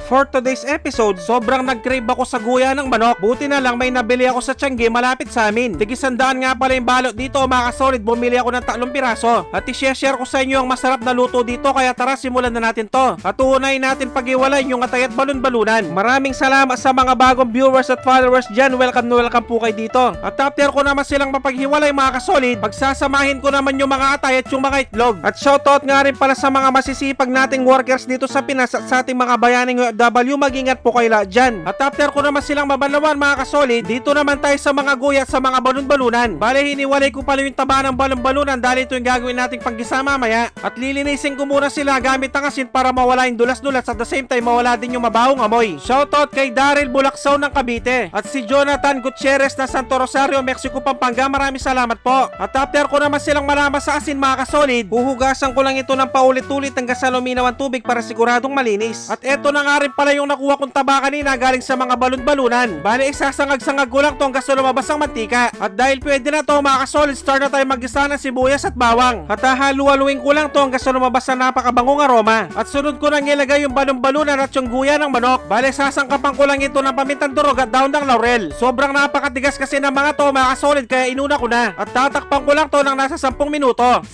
for today's episode, sobrang nag-crave ako sa guya ng manok. Buti na lang may nabili ako sa Tiangge malapit sa amin. Tig-100 nga pala yung balot dito mga kasolid. Bumili ako ng 3 piraso. At i-share ko sa inyo ang masarap na luto dito. Kaya tara, simulan na natin to. At unahin natin pag-iwalay yung atay at balon-balunan. Maraming salamat sa mga bagong viewers at followers dyan. Welcome na welcome po kayo dito. At after ko naman silang mapaghiwalay mga kasolid, pagsasamahin ko naman yung mga atay at yung mga itlog. At shoutout nga rin pala sa mga masisipag nating workers dito sa Pinas at sa ating mga bayaning OFW, mag-ingat po kayo lahat dyan. At after ko naman silang mabalawan mga kasolid, dito naman tayo sa mga guya at sa mga balon-balunan. Bale, hiniwalay ko pala yung taba ng balon-balunan dahil ito yung gagawin nating panggisa mamaya. At lilinisin ko muna sila gamit ang asin para mawala yung dulas-dulas at the same time mawala din yung mabahong amoy. Shoutout kay Daryl Bulacsaw ng Cavite at si Jonathan Gutierrez na Santo Rosario, Mexico, Pampanga. Maraming salamat po. At after ko naman silang malama sa asin mga kasolid, huhugasan ko lang ito ng paulit-ulit hanggang sa luminaw ang tubig para siguradong malinis. At eto na nga rin pala yung nakuha kong taba kanina galing sa mga balon-balunan. Bale, isasangag-sangag ko lang to hanggang sa lumabas ang mantika. At dahil pwede na to mga kasolid, start na tayo maggisa ng sibuyas at bawang. At hahalu-haluin ko lang to hanggang sa lumabas ang napakabangong aroma. At sunod ko nang ilagay yung balon-balunan at yung guya ng manok. Bale, sasangkapan ko lang ito ng pamintang durog at daon ng laurel. Sobrang napakatigas kasi ng mga to mga kasolid, kaya inuna ko na. At tatakpan ko lang to ng nasa 10 minuto.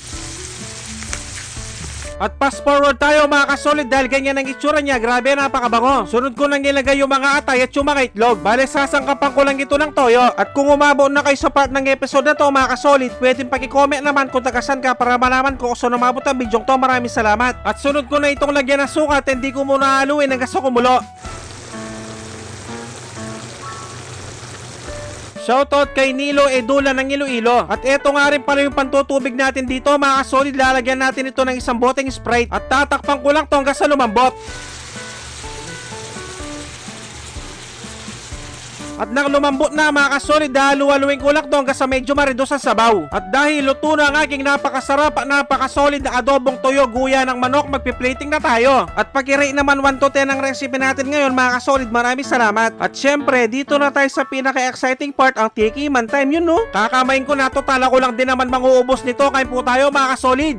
At fast forward tayo mga kasolid dahil ganyan ang itsura niya. Grabe, napakabango. Sunod ko nang ilagay yung mga atay at yung mga itlog. Bale, sasangkapan ko lang ito ng toyo. At kung umabot na kayo sa part ng episode na to mga kasolid, pwedeng paki-comment naman kung tagasan ka para malaman ko kung saan umabot ang video to. Maraming salamat. At sunod ko na itong lagyan ng suka at hindi ko muna haluin hanggang sa kumulo. Shoutout kay Nilo Edula ng Iloilo. At eto nga rin pala yung pantutubig natin dito mga kasolid. Lalagyan natin ito ng isang boteng Sprite at tatakpan ko lang to hanggang sa lumambot. At nang lumambot na mga kasolid, halu-haluin ko lang to hanggang sa medyo maridos ang sabaw. At dahil luto na ang aking napakasarap at napakasolid na adobong toyo guya ng manok, magpi-plating na tayo. At pag-rate naman 1 to 10 ang recipe natin ngayon mga kasolid, maraming salamat. At syempre, dito na tayo sa pinaka-exciting part, ang tikiman time, yun no? Kakamain ko na, total ako lang din naman manguubos nito. Kain po tayo mga kasolid.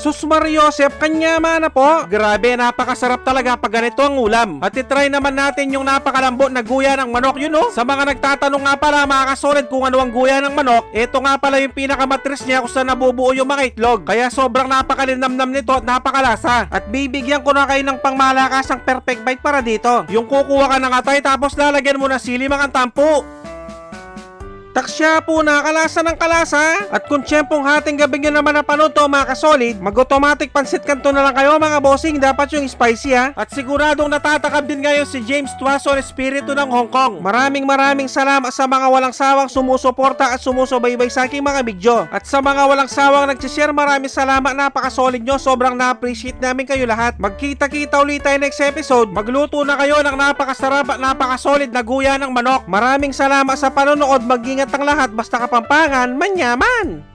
Sus Mariosep, kanyama na po. Grabe, napakasarap talaga pag ganito ang ulam. At itry naman natin yung napakalambot na guya ng manok, yun no? Sa mga nagtatanong nga pala mga kasolid kung ano ang guya ng manok, ito nga pala yung pinakamatris niya kung saan nabubuo yung mga itlog. Kaya sobrang napakalinamnam nito at napakalasa. At bibigyan ko na kayo ng pangmalakasang perfect bite para dito. Yung kukuha ka ng atay tapos lalagyan mo na sili mga tampo. Taksya po, nakalasa ng kalasa. At kung tiyempong hating gabi nyo naman napanood to mga kasolid, mag-automatic pansit kanto na lang kayo mga bossing. Dapat yung spicy ha. At siguradong natatakab din ngayon si James Tuason, espiritu ng Hong Kong. Maraming salamat sa mga walang sawang sumusuporta at sumusubaybay sa aking mga video. At sa mga walang sawang nagsishare, maraming salamat, napakasolid nyo. Sobrang na-appreciate namin kayo lahat. Magkita-kita ulit tayo next episode. Magluto na kayo ng napakasarap at napakasolid na guya ng manok. Maraming salamat sa panonood. Mag-ingat ang lahat, basta Kapampangan, manyaman!